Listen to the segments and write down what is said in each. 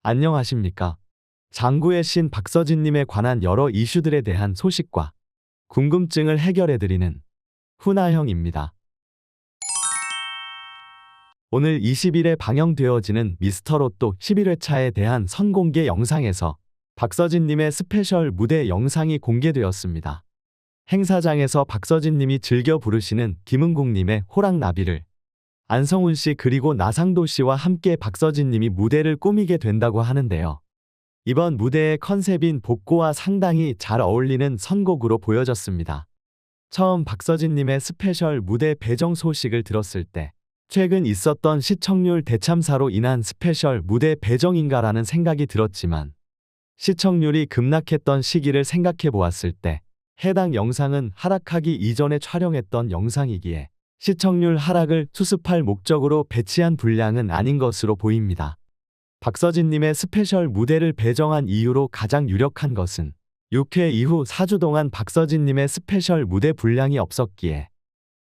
안녕하십니까. 장구의 신 박서진님에 관한 여러 이슈들에 대한 소식과 궁금증을 해결해드리는 훈아형입니다. 오늘 20일에 방영되어지는 미스터로또 11회차에 대한 선공개 영상에서 박서진님의 스페셜 무대 영상이 공개되었습니다. 행사장에서 박서진님이 즐겨 부르시는 김은국님의 호랑나비를 안성훈 씨 그리고 나상도 씨와 함께 박서진님이 무대를 꾸미게 된다고 하는데요. 이번 무대의 컨셉인 복고와 상당히 잘 어울리는 선곡으로 보여졌습니다. 처음 박서진님의 스페셜 무대 배정 소식을 들었을 때 최근 있었던 시청률 대참사로 인한 스페셜 무대 배정인가라는 생각이 들었지만 시청률이 급락했던 시기를 생각해 보았을 때 해당 영상은 하락하기 이전에 촬영했던 영상이기에 시청률 하락을 수습할 목적으로 배치한 분량은 아닌 것으로 보입니다. 박서진님의 스페셜 무대를 배정한 이유로 가장 유력한 것은 6회 이후 4주 동안 박서진님의 스페셜 무대 분량이 없었기에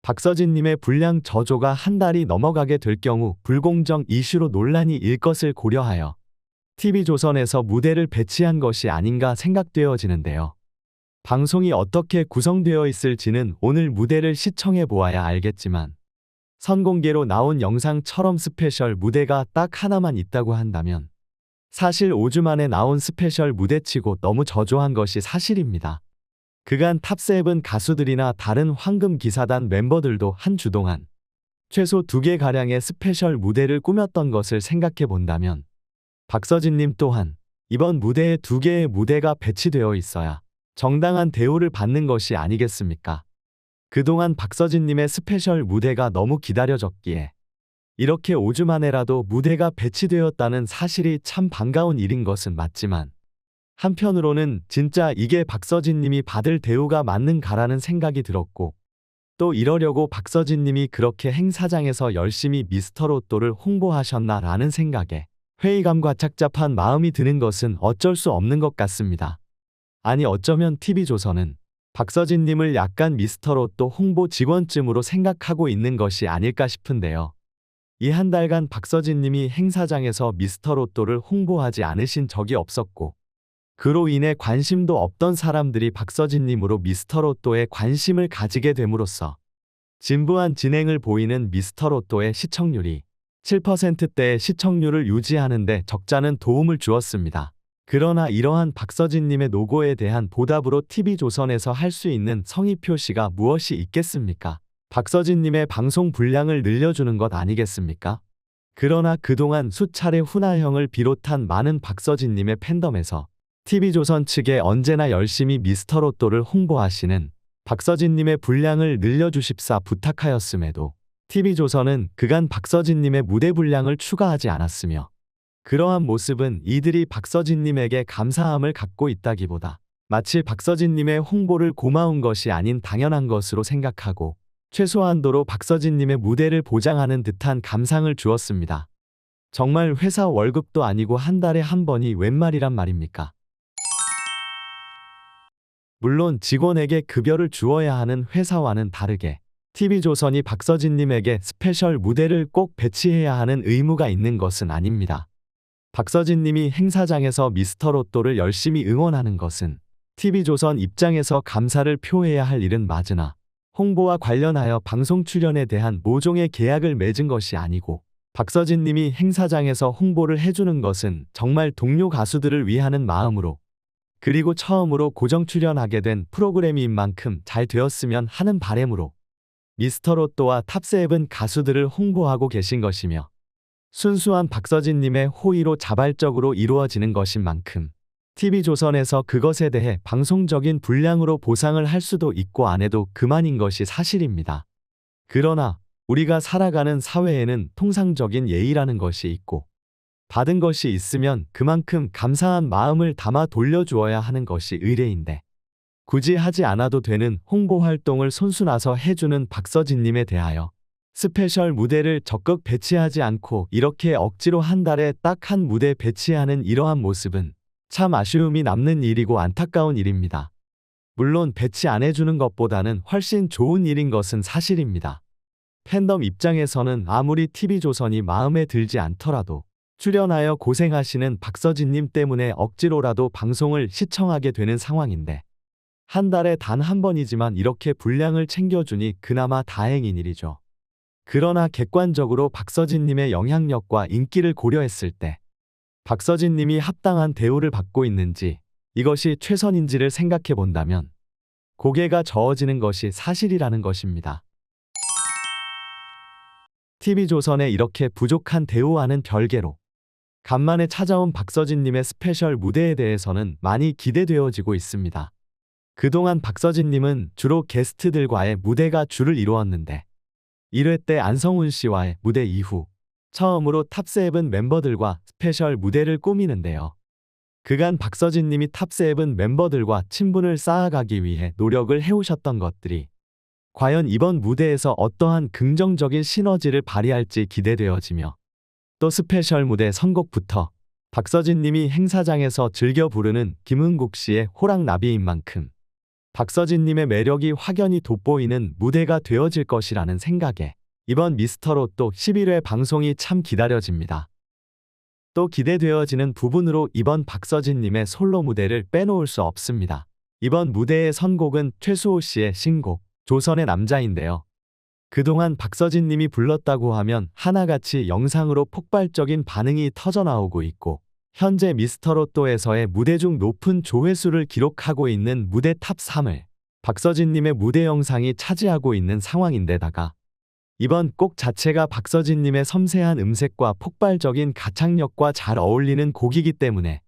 박서진님의 분량 저조가 한 달이 넘어가게 될 경우 불공정 이슈로 논란이 일 것을 고려하여 TV조선에서 무대를 배치한 것이 아닌가 생각되어지는데요. 방송이 어떻게 구성되어 있을지는 오늘 무대를 시청해 보아야 알겠지만 선공개로 나온 영상처럼 스페셜 무대가 딱 하나만 있다고 한다면 사실 5주 만에 나온 스페셜 무대치고 너무 저조한 것이 사실입니다. 그간 탑7 가수들이나 다른 황금기사단 멤버들도 한 주 동안 최소 2개가량의 스페셜 무대를 꾸몄던 것을 생각해 본다면 박서진님 또한 이번 무대에 2개의 무대가 배치되어 있어야 정당한 대우를 받는 것이 아니겠습니까? 그동안 박서진님의 스페셜 무대가 너무 기다려졌기에 이렇게 5주 만에라도 무대가 배치되었다는 사실이 참 반가운 일인 것은 맞지만 한편으로는 진짜 이게 박서진님이 받을 대우가 맞는가라는 생각이 들었고 또 이러려고 박서진님이 그렇게 행사장에서 열심히 미스터로또를 홍보하셨나라는 생각에 회의감과 착잡한 마음이 드는 것은 어쩔 수 없는 것 같습니다. 아니 어쩌면 TV조선은 박서진님을 약간 미스터로또 홍보 직원쯤으로 생각하고 있는 것이 아닐까 싶은데요. 이 한 달간 박서진님이 행사장에서 미스터로또를 홍보하지 않으신 적이 없었고 그로 인해 관심도 없던 사람들이 박서진님으로 미스터로또에 관심을 가지게 됨으로써 진부한 진행을 보이는 미스터로또의 시청률이 7%대의 시청률을 유지하는 데 적잖은 도움을 주었습니다. 그러나 이러한 박서진님의 노고에 대한 보답으로 TV조선에서 할 수 있는 성의 표시가 무엇이 있겠습니까? 박서진님의 방송 분량을 늘려주는 것 아니겠습니까? 그러나 그동안 수차례 훈아형을 비롯한 많은 박서진님의 팬덤에서 TV조선 측에 언제나 열심히 미스터로또를 홍보하시는 박서진님의 분량을 늘려주십사 부탁하였음에도 TV조선은 그간 박서진님의 무대 분량을 추가하지 않았으며 그러한 모습은 이들이 박서진님에게 감사함을 갖고 있다기보다 마치 박서진님의 홍보를 고마운 것이 아닌 당연한 것으로 생각하고 최소한도로 박서진님의 무대를 보장하는 듯한 감상을 주었습니다. 정말 회사 월급도 아니고 한 달에 한 번이 웬 말이란 말입니까? 물론 직원에게 급여를 주어야 하는 회사와는 다르게 TV조선이 박서진님에게 스페셜 무대를 꼭 배치해야 하는 의무가 있는 것은 아닙니다. 박서진님이 행사장에서 미스터로또를 열심히 응원하는 것은 TV조선 입장에서 감사를 표해야 할 일은 맞으나 홍보와 관련하여 방송 출연에 대한 모종의 계약을 맺은 것이 아니고 박서진님이 행사장에서 홍보를 해주는 것은 정말 동료 가수들을 위하는 마음으로 그리고 처음으로 고정 출연하게 된 프로그램인 만큼 잘 되었으면 하는 바람으로 미스터로또와 탑7 가수들을 홍보하고 계신 것이며 순수한 박서진님의 호의로 자발적으로 이루어지는 것인 만큼 TV조선에서 그것에 대해 방송적인 분량으로 보상을 할 수도 있고 안 해도 그만인 것이 사실입니다. 그러나 우리가 살아가는 사회에는 통상적인 예의라는 것이 있고 받은 것이 있으면 그만큼 감사한 마음을 담아 돌려주어야 하는 것이 의례인데 굳이 하지 않아도 되는 홍보 활동을 손수 나서 해주는 박서진님에 대하여 스페셜 무대를 적극 배치하지 않고 이렇게 억지로 한 달에 딱 한 무대 배치하는 이러한 모습은 참 아쉬움이 남는 일이고 안타까운 일입니다. 물론 배치 안 해주는 것보다는 훨씬 좋은 일인 것은 사실입니다. 팬덤 입장에서는 아무리 TV조선이 마음에 들지 않더라도 출연하여 고생하시는 박서진님 때문에 억지로라도 방송을 시청하게 되는 상황인데 한 달에 단 한 번이지만 이렇게 분량을 챙겨주니 그나마 다행인 일이죠. 그러나 객관적으로 박서진님의 영향력과 인기를 고려했을 때 박서진님이 합당한 대우를 받고 있는지 이것이 최선인지를 생각해 본다면 고개가 저어지는 것이 사실이라는 것입니다. TV조선의 이렇게 부족한 대우와는 별개로 간만에 찾아온 박서진님의 스페셜 무대에 대해서는 많이 기대되어지고 있습니다. 그동안 박서진님은 주로 게스트들과의 무대가 주를 이루었는데 1회 때 안성훈 씨와의 무대 이후 처음으로 탑7 멤버들과 스페셜 무대를 꾸미는데요. 그간 박서진님이 탑7 멤버들과 친분을 쌓아가기 위해 노력을 해오셨던 것들이 과연 이번 무대에서 어떠한 긍정적인 시너지를 발휘할지 기대되어지며 또 스페셜 무대 선곡부터 박서진님이 행사장에서 즐겨 부르는 김은국 씨의 호랑나비인 만큼 박서진님의 매력이 확연히 돋보이는 무대가 되어질 것이라는 생각에 이번 미스터롯또 11회 방송이 참 기다려집니다. 또 기대되어지는 부분으로 이번 박서진님의 솔로 무대를 빼놓을 수 없습니다. 이번 무대의 선곡은 최수호 씨의 신곡 조선의 남자인데요. 그동안 박서진님이 불렀다고 하면 하나같이 영상으로 폭발적인 반응이 터져나오고 있고 현재 미스터롯또에서의 무대 중 높은 조회수를 기록하고 있는 무대 탑3을 박서진님의 무대 영상이 차지하고 있는 상황인데다가 이번 곡 자체가 박서진님의 섬세한 음색과 폭발적인 가창력과 잘 어울리는 곡이기 때문에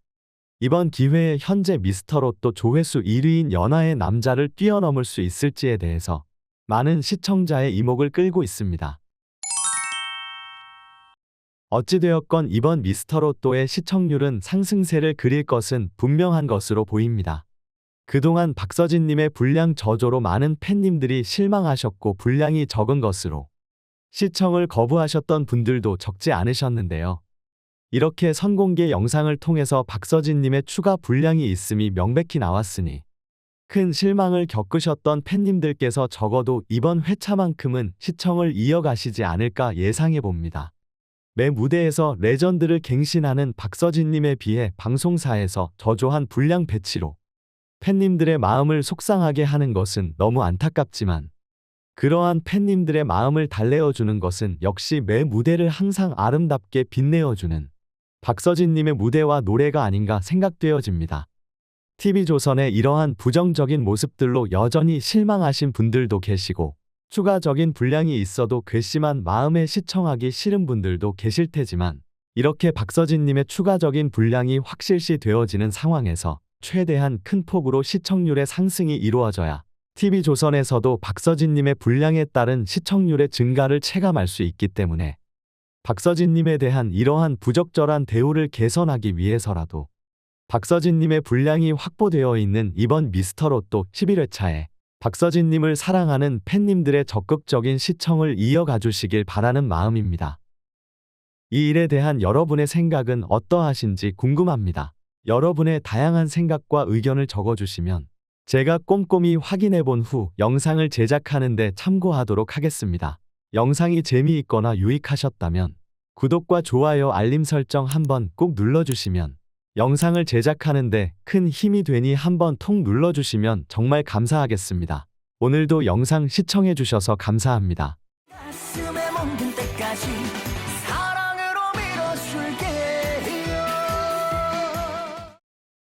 이번 기회에 현재 미스터롯또 조회수 1위인 연하의 남자를 뛰어넘을 수 있을지에 대해서 많은 시청자의 이목을 끌고 있습니다. 어찌되었건 이번 미스터롯또의 시청률은 상승세를 그릴 것은 분명한 것으로 보입니다. 그동안 박서진님의 분량 저조로 많은 팬님들이 실망하셨고 분량이 적은 것으로 시청을 거부하셨던 분들도 적지 않으셨는데요. 이렇게 선공개 영상을 통해서 박서진님의 추가 분량이 있음이 명백히 나왔으니 큰 실망을 겪으셨던 팬님들께서 적어도 이번 회차만큼은 시청을 이어가시지 않을까 예상해 봅니다. 매 무대에서 레전드를 갱신하는 박서진님에 비해 방송사에서 저조한 분량 배치로 팬님들의 마음을 속상하게 하는 것은 너무 안타깝지만 그러한 팬님들의 마음을 달래어주는 것은 역시 매 무대를 항상 아름답게 빛내어주는 박서진님의 무대와 노래가 아닌가 생각되어집니다. TV조선의 이러한 부정적인 모습들로 여전히 실망하신 분들도 계시고 추가적인 분량이 있어도 괘씸한 마음에 시청하기 싫은 분들도 계실 테지만 이렇게 박서진님의 추가적인 분량이 확실시 되어지는 상황에서 최대한 큰 폭으로 시청률의 상승이 이루어져야 TV조선에서도 박서진님의 분량에 따른 시청률의 증가를 체감할 수 있기 때문에 박서진님에 대한 이러한 부적절한 대우를 개선하기 위해서라도 박서진님의 분량이 확보되어 있는 이번 미스터롯또 11회차에 박서진님을 사랑하는 팬님들의 적극적인 시청을 이어가 주시길 바라는 마음입니다. 이 일에 대한 여러분의 생각은 어떠하신지 궁금합니다. 여러분의 다양한 생각과 의견을 적어주시면 제가 꼼꼼히 확인해 본 후 영상을 제작하는 데 참고하도록 하겠습니다. 영상이 재미있거나 유익하셨다면 구독과 좋아요 알림 설정 한번 꼭 눌러주시면 영상을 제작하는 데 큰 힘이 되니 한번 통 눌러주시면 정말 감사하겠습니다. 오늘도 영상 시청해 주셔서 감사합니다. 가슴에 멍든 때까지